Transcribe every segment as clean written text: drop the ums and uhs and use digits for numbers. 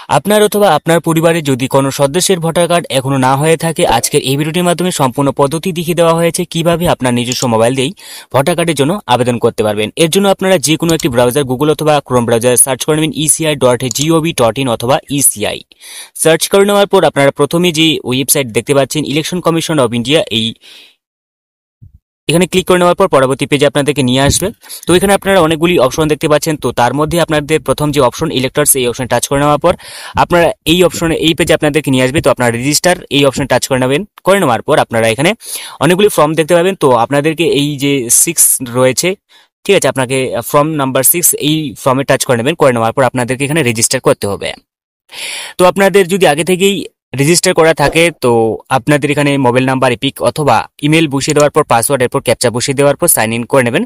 আপনার অথবা আপনার পরিবারে যদি কোনো সদস্যের ভোটার কার্ড এখনো না হয়ে থাকে, আজকের এই ভিডিওটির মাধ্যমে সম্পূর্ণ পদ্ধতি দেখিয়ে দেওয়া হয়েছে কিভাবে আপনার নিজস্ব মোবাইল দিয়েই ভোটার কার্ডের জন্য আবেদন করতে পারবেন। এর জন্য আপনারা যে কোনো একটি ব্রাউজার, গুগল অথবা ক্রোম ব্রাউজার সার্চ করে নেবেন eci.gov.in অথবা ইসিআই সার্চ করে নেওয়ার পর আপনারা প্রথমে যে ওয়েবসাইট দেখতে পাচ্ছেন ইলেকশন কমিশন অফ ইন্ডিয়া, এখানে ক্লিক করে নেওয়ার পর পরবর্তী পেজে আপনাদেরকে নিয়ে আসবে। তো এখানে আপনারা অনেকগুলি অপশন দেখতে পাচ্ছেন। তো তার মধ্যে আপনাদের প্রথম যে অপশন ইলেক্টরস, এই অপশন টাচ করে নেওয়ার পর আপনারা এই পেজে আপনাদেরকে নিয়ে আসবে। তো আপনারা রেজিস্টার এই অপশন টাচ করে নেবেন। করে নেওয়ার পর আপনারা এখানে অনেকগুলি ফর্ম দেখতে পাবেন। তো আপনাদেরকে এই যে 6 রয়েছে, ঠিক আছে, আপনাকে ফর্ম নাম্বার 6 এই ফর্মে টাচ করে নেবেন। করে নেওয়ার পর আপনাদেরকে এখানে রেজিস্টার করতে হবে। তো আপনাদের যদি আগে থেকেই রেজিস্টার করা থাকে তো আপনাদের এখানে মোবাইল নাম্বার, এপিক অথবা ইমেল বসিয়ে দেওয়ার পর পাসওয়ার্ড, এরপর ক্যাপচা বসিয়ে দেওয়ার পর সাইন ইন করে নেবেন।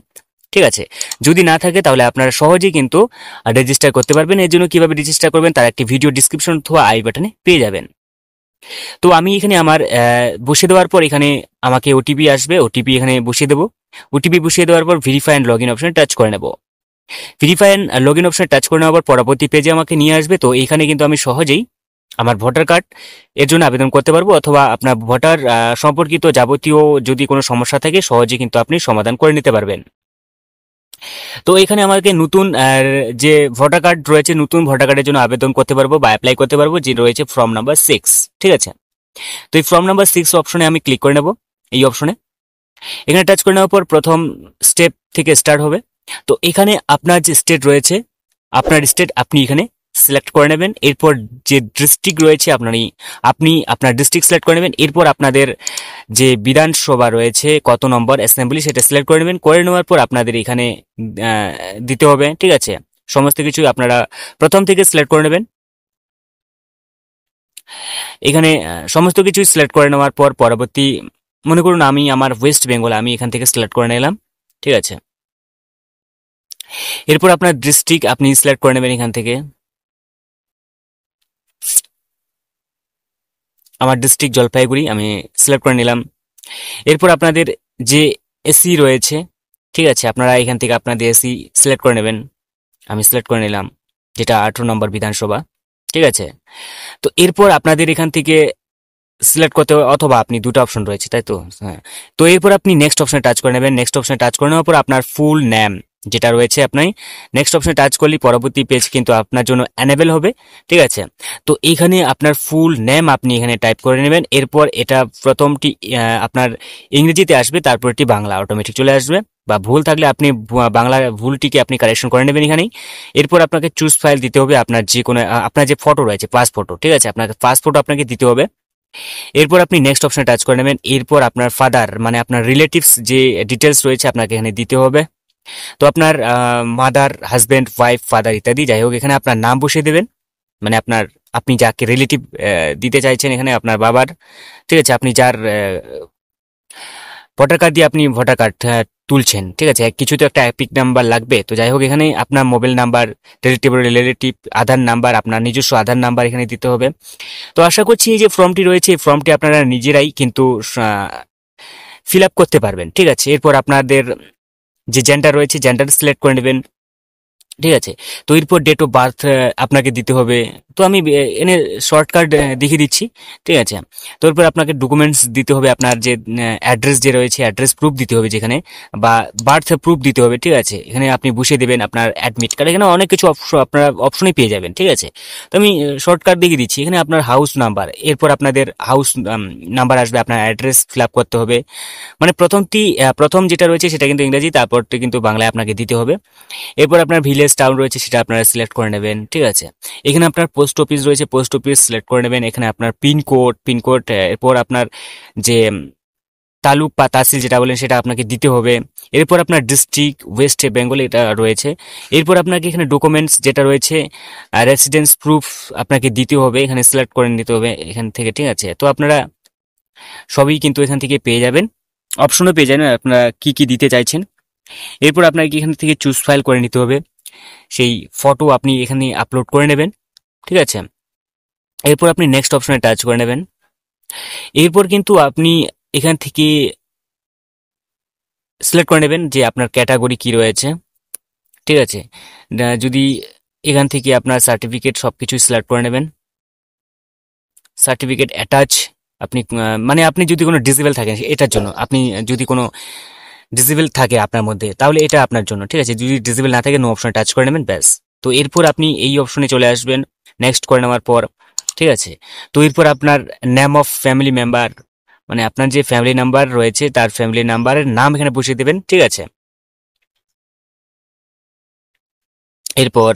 ঠিক আছে, যদি না থাকে তাহলে আপনারা সহজেই কিন্তু রেজিস্টার করতে পারবেন। এর জন্য কিভাবে রেজিস্টার করবেন তার একটি ভিডিও ডিসক্রিপশন অথবা আই বাটনে পেয়ে যাবেন। তো আমি এখানে আমার বসিয়ে দেওয়ার পর এখানে আমাকে ওটিপি আসবে, ওটিপি এখানে বসিয়ে দেবো। ওটিপি বসিয়ে দেওয়ার পর ভেরিফাই অ্যান্ড লগ ইন অপশনে টাচ করে নেব। ভেরিফাই অ্যান্ড লগ ইন অপশনে টাচ করে নেওয়ার পর পরবর্তী পেজে আমাকে নিয়ে আসবে। তো এখানে কিন্তু আমি সহজেই আমার ভোটার কার্ড এর জন্য আবেদন করতে পারবো, অথবা আপনার ভোটার সম্পর্কিত যাবতীয় যদি কোনো সমস্যা থাকে সহজে কিন্তু আপনি সমাধান করে নিতে পারবেন। তো এখানে আমাকে নতুন যে ভোটার কার্ড রয়েছে, নতুন ভোটার কার্ডের জন্য আবেদন করতে পারবো বা অ্যাপ্লাই করতে পারবো, যে রয়েছে ফর্ম নাম্বার 6। ঠিক আছে, তো এই ফর্ম নাম্বার 6 অপশনে আমি ক্লিক করে নেব। এই অপশনে এখানে টাচ করে নেওয়ার পর প্রথম স্টেপ থেকে স্টার্ট হবে। তো এখানে আপনার যে স্টেট রয়েছে, আপনার স্টেট আপনি এখানে সিলেক্ট করে নেবেন। এরপর যে ডিস্ট্রিক্ট রয়েছে আপনি আপনার ডিস্ট্রিক্ট সিলেক্ট করে নেবেন। এরপর আপনাদের যে বিধানসভা রয়েছে কত নম্বর অ্যাসেম্বলি সেটা সিলেক্ট করে নেবেন। করে নেওয়ার পর আপনাদের এখানে দিতে হবে। ঠিক আছে, সমস্ত কিছু আপনারা প্রথম থেকে সিলেক্ট করে নেবেন। এখানে সমস্ত কিছু সিলেক্ট করে নেওয়ার পর পরবর্তী, মনে করুন আমি আমার ওয়েস্ট বেঙ্গল, আমি এখান থেকে সিলেক্ট করে নিলাম। ঠিক আছে, এরপর আপনার ডিস্ট্রিক্ট আপনি সিলেক্ট করে নেবেন। এখান থেকে আমার ডিস্ট্রিক্ট জলপাইগুড়ি আমি সিলেক্ট করে নিলাম। এরপর আপনাদের যে এসি রয়েছে, ঠিক আছে, আপনারা এখান থেকে আপনাদের এসি সিলেক্ট করে নেবেন। আমি সিলেক্ট করে নিলাম, যেটা 18 নম্বর বিধানসভা। ঠিক আছে, তো এরপর আপনাদের এখান থেকে সিলেক্ট করতে হবে, অথবা আপনি দুটো অপশন রয়েছে, তাই তো? হ্যাঁ, তো এরপর আপনি নেক্সট অপশনে টাচ করে নেবেন। নেক্সট অপশনে টাচ করে নেওয়ার পর আপনার ফুল নেম যেটা রয়েছে, আপনি নেক্সট অপশনে টাচ করলে পরবর্তী পেজ কিন্তু আপনার জন্য অ্যানেবল হবে। ঠিক আছে, তো এখানে আপনার ফুল নেম আপনি এখানে টাইপ করে নেবেন। এরপর এটা প্রথমটি আপনার ইংরেজিতে আসবে, তারপরটি বাংলা অটোমেটিক চলে আসবে, বা ভুল থাকলে আপনি বাংলা ভুলটিকে আপনি কারেকশন করে নেবেন এখানেই। এরপর আপনাকে চুজ ফাইল দিতে হবে, আপনার যে কোনো আপনার যে ফটো রয়েছে, পাস ফটো। ঠিক আছে, আপনাকে পাস ফটো আপনাকে দিতে হবে। এরপর আপনি নেক্সট অপশনে টাচ করে নেবেন। এরপর আপনার ফাদার মানে আপনার রিলেটিভস যে ডিটেলস রয়েছে আপনাকে এখানে দিতে হবে। তো আপনার মাদার, হাজব্যান্ড, ওয়াইফ, ফাদার ইত্যাদি, যাই হোক এখানে আপনার নাম বসিয়ে দেবেন, মানে আপনি যাকে রিলেটিভ দিতে চাইছেন এখানে আপনার বাবার। ঠিক আছে, আপনি যার ভোটার কার্ড দিয়ে আপনি ভোটার কার্ড তুলছেন। ঠিক আছে, কিছু তো একটা এপিক নাম্বার লাগবে। তো যাই হোক এখানে আপনার মোবাইল নাম্বার, রিলেটিভ আধার নাম্বার, আপনার নিজস্ব আধার নাম্বার এখানে দিতে হবে। তো আশা করছি এই যে ফর্মটি রয়েছে এই ফর্মটি আপনারা নিজেরাই কিন্তু ফিল আপ করতে পারবেন। ঠিক আছে, এরপর আপনাদের যে জেন্ডার রয়েছে জেন্ডার সিলেক্ট করে নেবেন। ঠিক আছে, তো এরপর ডেট অফ বার্থ আপনাকে দিতে হবে। তো আমি এনে শর্টকাট দেখিয়ে দিচ্ছি। ঠিক আছে, তো এরপর আপনাকে ডকুমেন্টস দিতে হবে, আপনার যে অ্যাড্রেস যে রয়েছে অ্যাড্রেস প্রুফ দিতে হবে যেখানে, বা বার্থ প্রুফ দিতে হবে। ঠিক আছে, এখানে আপনি বসিয়ে দেবেন আপনার অ্যাডমিট কার্ড, এখানে অনেক কিছু আপনারা অপশনই পেয়ে যাবেন। ঠিক আছে, তো আমি শর্টকাট দেখিয়ে দিচ্ছি। এখানে আপনার হাউস নাম্বার, এরপর আপনাদের হাউস নাম্বার আসবে, আপনার অ্যাড্রেস ফিল আপ করতে হবে। মানে প্রথম যেটা রয়েছে সেটা কিন্তু ইংরেজি, তারপরটা কিন্তু বাংলায় আপনাকে দিতে হবে। এরপর আপনার ভিলেজ টাউন রয়েছে সেটা আপনারা সিলেক্ট করে নেবেন। ঠিক আছে, এখানে আপনার পোস্ট অফিস রয়েছে, পোস্ট অফিস সিলেক্ট করে নেবেন। এখানে আপনার পিনকোড, এরপর আপনার যে তালুক বা তাহসিল যেটা বলেন সেটা আপনাকে দিতে হবে। এরপর আপনার ডিস্ট্রিক্ট ওয়েস্ট বেঙ্গল এটা রয়েছে। এরপর আপনাকে এখানে ডকুমেন্টস যেটা রয়েছে রেসিডেন্স প্রুফ আপনাকে দিতে হবে, এখানে সিলেক্ট করে নিতে হবে এখান থেকে। ঠিক আছে, তো আপনারা সবই কিন্তু এখান থেকে পেয়ে যাবেন, অপশনও পেয়ে যাবেন আপনারা কি কি দিতে চাইছেন। এরপর আপনাকে এখান থেকে চুজ ফাইল করে নিতে হবে, সেই ফটো আপনি এখানে আপলোড করে নেবেন। ঠিক আছে, এরপর আপনি নেক্সট অপশনে টাচ করে নেবেন। এরপর কিন্তু আপনি এখান থেকে সিলেক্ট করে নেবেন যে আপনার ক্যাটাগরি কি রয়েছে। ঠিক আছে, যদি এখান থেকে আপনার সার্টিফিকেট সবকিছু সিলেক্ট করে নেবেন। সার্টিফিকেট অ্যাটাচ আপনি মানে আপনি যদি কোনো ডিসেবল থাকেন এটার জন্য, আপনি যদি কোনো ডিসেবল থাকে আপনার মধ্যে তাহলে এটা আপনার জন্য, ঠিক আছে। যদি ডিসেবল না থাকে নো অপশনে টাচ করে নেবেন, ব্যাস। তো এরপর আপনি এই অপশনে চলে আসবেন নেক্সট করে নেওয়ার পর, ঠিক আছে। তো এরপর আপনার নেম অফ ফ্যামিলি মেম্বার, মানে আপনার যে ফ্যামিলি নাম্বার রয়েছে তার ফ্যামিলি নাম্বারের নাম এখানে বসিয়ে দেবেন, ঠিক আছে। এরপর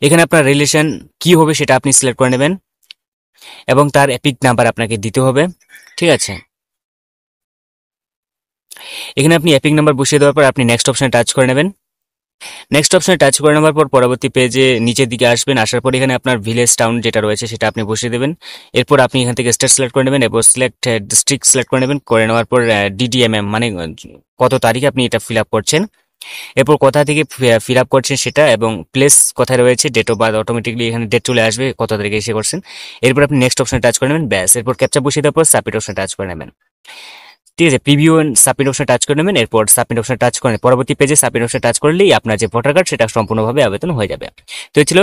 এখানে আপনার রিলেশন কি হবে সেটা আপনি সিলেক্ট করে নেবেন এবং তার এপিক নাম্বার আপনাকে দিতে হবে, ঠিক আছে। এখানে আপনি এপিক নাম্বার বসিয়ে দেওয়ার পর আপনি নেক্সট অপশনে টাচ করে নেবেন। নেক্সট অপশনে টাচ করে নেওয়ার পর পরবর্তী পেজে নিচের দিকে আসবেন, আসার পর এখানে আপনার ভিলেজ টাউন যেটা রয়েছে সেটা আপনি বসিয়ে দেবেন। এরপর আপনি এখান থেকে স্টেট সিলেক্ট করে নেবেন, এরপর সিলেক্ট ডিস্ট্রিক্ট সিলেক্ট করে নেবেন, করে নেওয়ার পর ডিডিএমএম মানে কত তারিখে আপনি এটা ফিল আপ করছেন, এরপর কোথা থেকে ফিল আপ করছেন সেটা, এবং প্লেস কোথায় রয়েছে, ডেট অফ বার্থ অটোমেটিকলি এখানে ডেট চলে আসবে কত তারিখে এসে করছেন। এরপর আপনি নেক্সট অপশনে টাচ করে নেবেন, ব্যাস। এরপর ক্যাপচা বসিয়ে দেওয়ার পর সাবমিট অপশনে টাচ করে নেবেন, ঠিক আছে। প্রিভিউ এন্ড সাবমিট অপশনে টাচ করে নেবেন, এরপর সাবমিট অপশনে টাচ করে পরবর্তী পেজে সাবমিট অপশনে টাচ করলেই আপনার যে ভোটার কার্ড সেটা সম্পূর্ণভাবে আবেদন হয়ে যাবে। তো এই ছিল